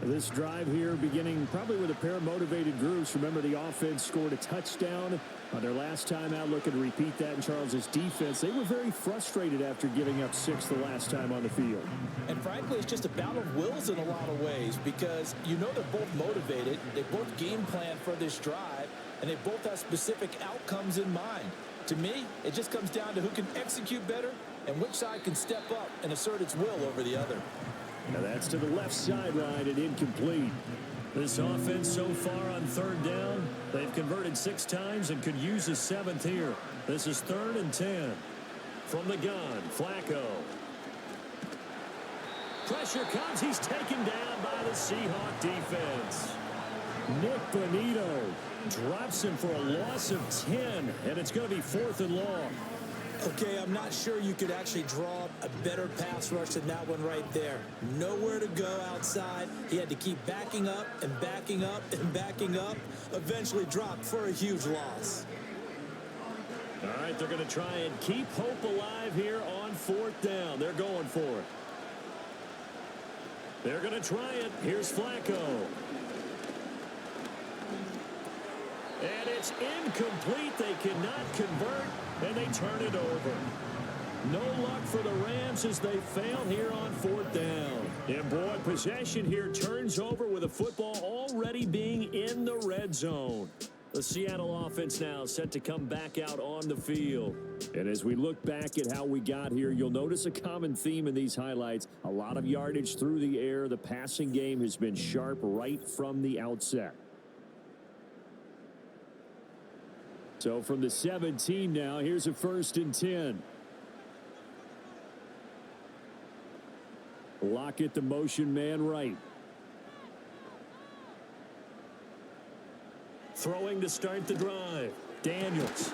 This drive here beginning probably with a pair of motivated groups. Remember, the offense scored a touchdown on their last time out. Looking to repeat that in Charles's defense. They were very frustrated after giving up 6 the last time on the field. And frankly, it's just a battle of wills in a lot of ways, because you know they're both motivated. They both game plan for this drive, and they both have specific outcomes in mind. To me, it just comes down to who can execute better and which side can step up and assert its will over the other. Now that's to the left sideline and incomplete. This offense so far on third down, they've converted 6 times and could use a 7th here. This is 3rd and 10. From the gun, Flacco. Pressure comes. He's taken down by the Seahawk defense. Nick Bonito drops him for a loss of 10, and it's going to be 4th and long. Okay, I'm not sure you could actually draw a better pass rush than that one right there. Nowhere to go outside. He had to keep backing up and backing up and backing up. Eventually dropped for a huge loss. All right, they're going to try and keep hope alive here on 4th down. They're going for it. They're going to try it. Here's Flacco. And it's incomplete. They cannot convert, and they turn it over. No luck for the Rams as they fail here on 4th down. And boy, possession here turns over with the football already being in the red zone. The Seattle offense now set to come back out on the field. And as we look back at how we got here, you'll notice a common theme in these highlights. A lot of yardage through the air. The passing game has been sharp right from the outset. So from the 17 now, here's a 1st and 10. Lockett, the motion man right. Throwing to start the drive. Daniels.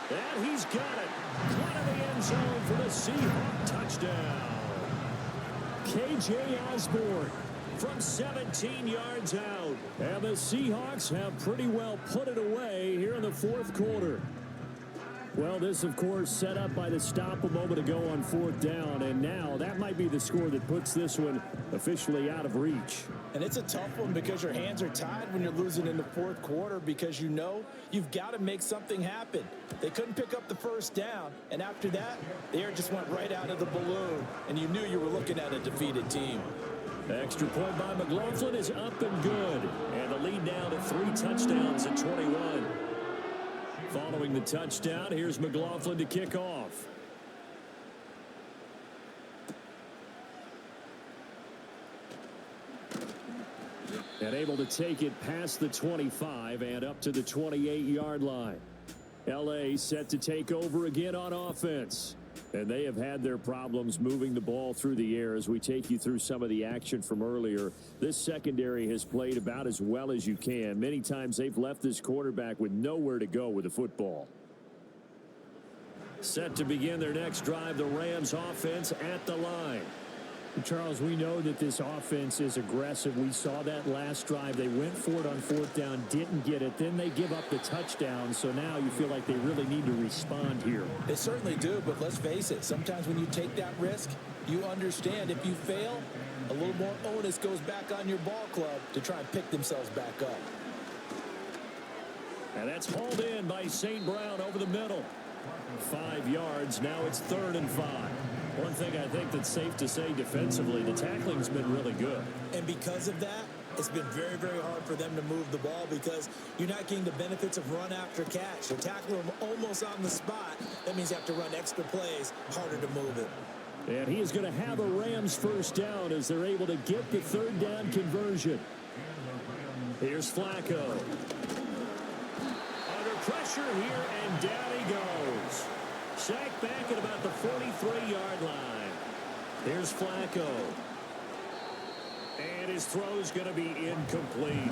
And he's got it. Caught in the end zone for the Seahawks touchdown. K.J. Osborne from 17 yards out. And the Seahawks have pretty well put it away here in the 4th quarter. Well, this, of course, set up by the stop a moment ago on 4th down. And now that might be the score that puts this one officially out of reach. And it's a tough one because your hands are tied when you're losing in the fourth quarter because you know you've got to make something happen. They couldn't pick up the first down, and after that, the air just went right out of the balloon, and you knew you were looking at a defeated team. Extra point by McLaughlin is up and good. And the lead now to 3 touchdowns at 21. Following the touchdown, here's McLaughlin to kick off. And able to take it past the 25 and up to the 28-yard line. L.A. set to take over again on offense. And they have had their problems moving the ball through the air as we take you through some of the action from earlier. This secondary has played about as well as you can. Many times they've left this quarterback with nowhere to go with the football. Set to begin their next drive, the Rams offense at the line. Charles, we know that this offense is aggressive. We saw that last drive. They went for it on fourth down, didn't get it. Then they give up the touchdown. So now you feel like they really need to respond here. They certainly do, but let's face it. Sometimes when you take that risk, you understand if you fail, a little more onus goes back on your ball club to try and pick themselves back up. And that's hauled in by St. Brown over the middle. 5 yards. Now it's 3rd and 5. One thing I think that's safe to say defensively, the tackling's been really good. And because of that, it's been very, very hard for them to move the ball because you're not getting the benefits of run after catch. You're tackling them almost on the spot. That means you have to run extra plays, harder to move it. And he is going to have a Rams first down as they're able to get the 3rd down conversion. Here's Flacco. Under pressure here, and down he goes. Sacked back at about the 43-yard line. Here's Flacco. And his throw's going to be incomplete.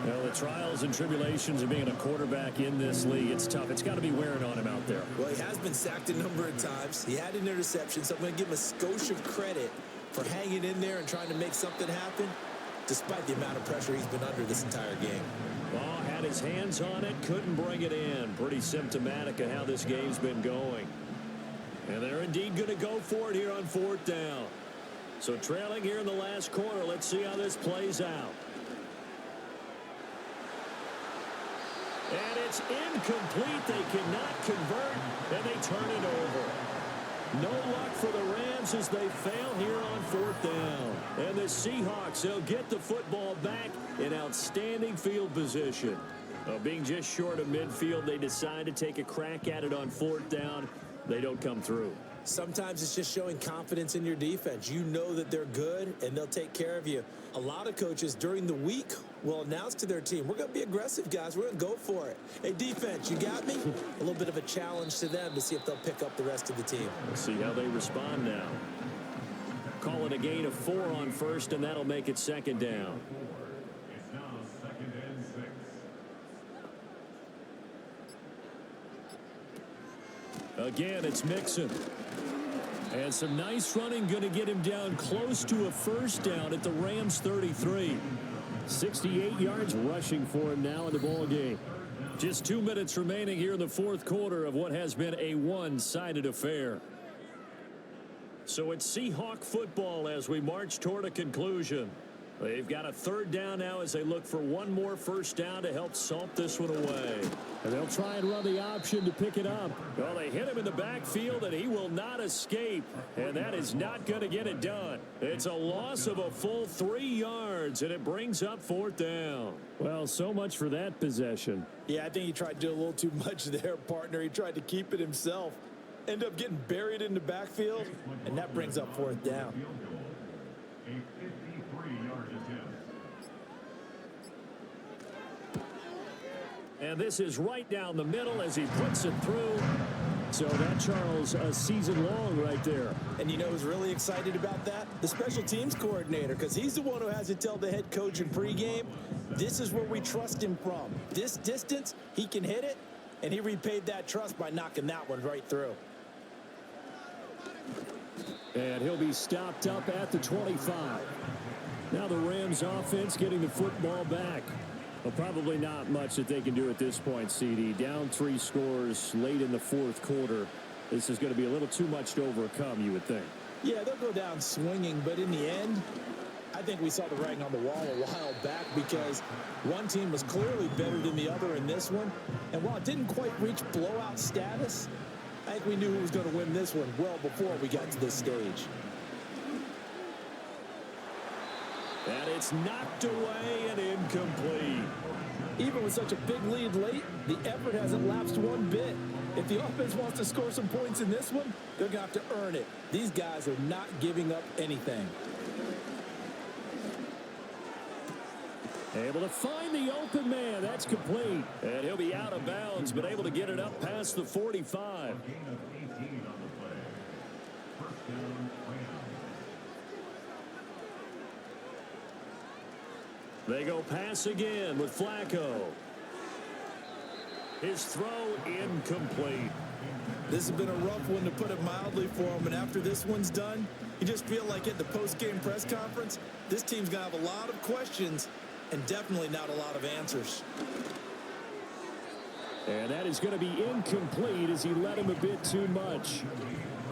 Well, the trials and tribulations of being a quarterback in this league, it's tough. It's got to be wearing on him out there. Well, he has been sacked a number of times. He had an interception, so I'm going to give him a skosh of credit for hanging in there and trying to make something happen, despite the amount of pressure he's been under this entire game. Oh, had his hands on it, couldn't bring it in. Pretty symptomatic of how this game's been going. And they're indeed going to go for it here on 4th down. So trailing here in the last quarter, let's see how this plays out. And it's incomplete. They cannot convert, and they turn it over. No luck for the Rams as they fail here on 4th down. And the Seahawks, they'll get the football back in outstanding field position. Being just short of midfield, they decide to take a crack at it on 4th down. They don't come through. Sometimes it's just showing confidence in your defense. You know that they're good, and they'll take care of you. A lot of coaches during the week will announce to their team, we're going to be aggressive, guys. We're going to go for it. Hey, defense, you got me? A little bit of a challenge to them to see if they'll pick up the rest of the team. We'll see how they respond now. Call it a gain of 4 on 1st, and that'll make it 2nd down. It's now 2nd and 6. Again, it's Mixon. And some nice running going to get him down close to a 1st down at the Rams 33. 68 yards rushing for him now in the ball game. Just 2 minutes remaining here in the 4th quarter of what has been a one-sided affair. So it's Seahawk football as we march toward a conclusion. They've got a 3rd down now as they look for one more 1st down to help salt this one away. And they'll try and run the option to pick it up. Well, they hit him in the backfield, and he will not escape. And that is not going to get it done. It's a loss of a full 3 yards, and it brings up 4th down. Well, so much for that possession. Yeah, I think he tried to do a little too much there, partner. He tried to keep it himself. End up getting buried in the backfield, and that brings up 4th down. A 53-yard attempt. And this is right down the middle as he puts it through. So that, Charles, a season long right there. And you know who's really excited about that? The special teams coordinator, because he's the one who has to tell the head coach in pregame, this is where we trust him from. This distance, he can hit it, and he repaid that trust by knocking that one right through. And he'll be stopped up at the 25. Now the Rams offense getting the football back. Well, probably not much that they can do at this point, CD. Down 3 scores late in the 4th quarter. This is going to be a little too much to overcome, you would think. Yeah, they'll go down swinging, but in the end, I think we saw the writing on the wall a while back because one team was clearly better than the other in this one. And while it didn't quite reach blowout status, I think we knew who was going to win this one well before we got to this stage. And it's knocked away and incomplete. Even with such a big lead late, the effort hasn't lapsed one bit. If the offense wants to score some points in this one, they're going to have to earn it. These guys are not giving up anything. Able to find the open man. That's complete. And he'll be out of bounds, but able to get it up past the 45. Gain of 18 on the play. First down, Rams. They go pass again with Flacco. His throw incomplete. This has been a rough one, to put it mildly, for him. And after this one's done, you just feel like at the post-game press conference, this team's going to have a lot of questions and definitely not a lot of answers. And that is going to be incomplete as he led him a bit too much.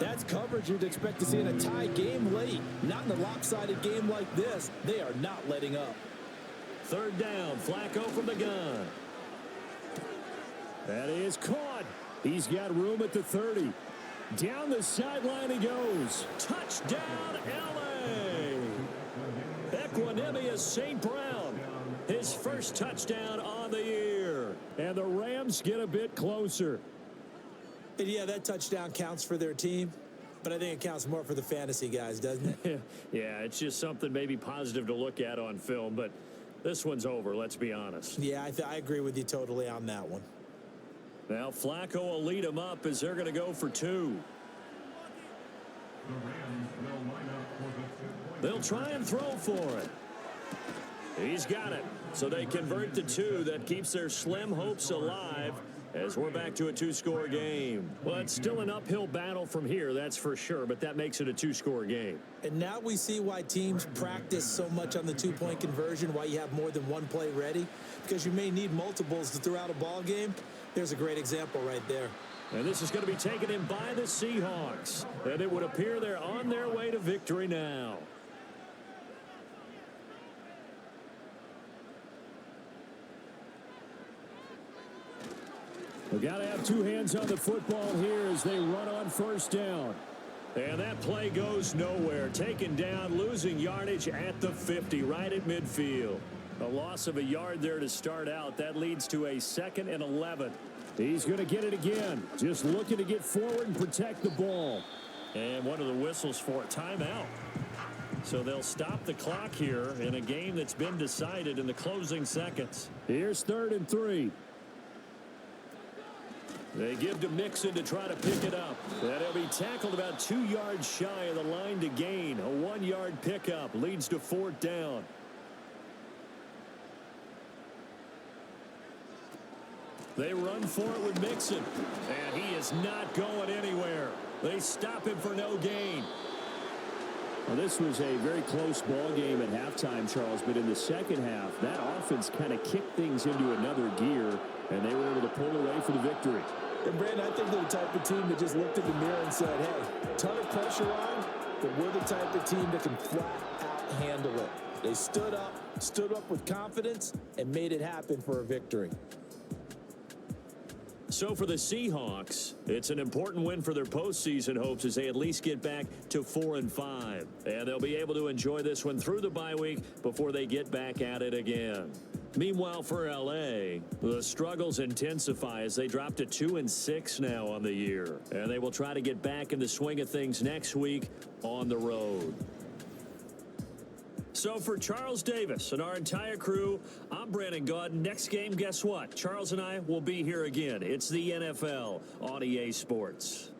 That's coverage you'd expect to see in a tie game late. Not in a lopsided game like this. They are not letting up. Third down, Flacco from the gun. That is caught. He's got room at the 30. Down the sideline he goes. Touchdown, L.A. Equanimous St. Brown. His first touchdown on the year. And the Rams get a bit closer. And yeah, that touchdown counts for their team, but I think it counts more for the fantasy guys, doesn't it? Yeah, it's just something maybe positive to look at on film, but this one's over, let's be honest. Yeah, I agree with you totally on that one. Now Flacco will lead him up as they're going to go for two. The Rams will line up for the 2-point. They'll try and throw for it. He's got it. So they convert the two. That keeps their slim hopes alive as we're back to a two-score game. Well, it's still an uphill battle from here, that's for sure, but that makes it a two-score game. And now we see why teams practice so much on the two-point conversion, why you have more than one play ready, because you may need multiples throughout a ball game. There's a great example right there. And this is going to be taken in by the Seahawks. And it would appear they're on their way to victory now. We've got to have two hands on the football here as they run on first down. And that play goes nowhere. Taken down, losing yardage at the 50, right at midfield. A loss of a yard there to start out. That leads to a 2nd and 11. He's going to get it again. Just looking to get forward and protect the ball. And one of the whistles for a timeout. So they'll stop the clock here in a game that's been decided in the closing seconds. Here's 3rd and 3. They give to Mixon to try to pick it up. And he'll be tackled about 2 yards shy of the line to gain. A 1-yard pickup leads to 4th down. They run for it with Mixon. And he is not going anywhere. They stop him for no gain. Well, this was a very close ball game at halftime, Charles, but in the second half, that offense kind of kicked things into another gear, and they were able to pull away for the victory. And, Brandon, I think they're the type of team that just looked in the mirror and said, hey, ton of pressure on, but we're the type of team that can flat out handle it. They stood up with confidence, and made it happen for a victory. So for the Seahawks, it's an important win for their postseason hopes as they at least get back to 4-5. And they'll be able to enjoy this one through the bye week before they get back at it again. Meanwhile, for L.A., the struggles intensify as they drop to 2-6 now on the year. And they will try to get back in the swing of things next week on the road. So for Charles Davis and our entire crew, I'm Brandon Gaudin. Next game, guess what? Charles and I will be here again. It's the NFL on EA Sports.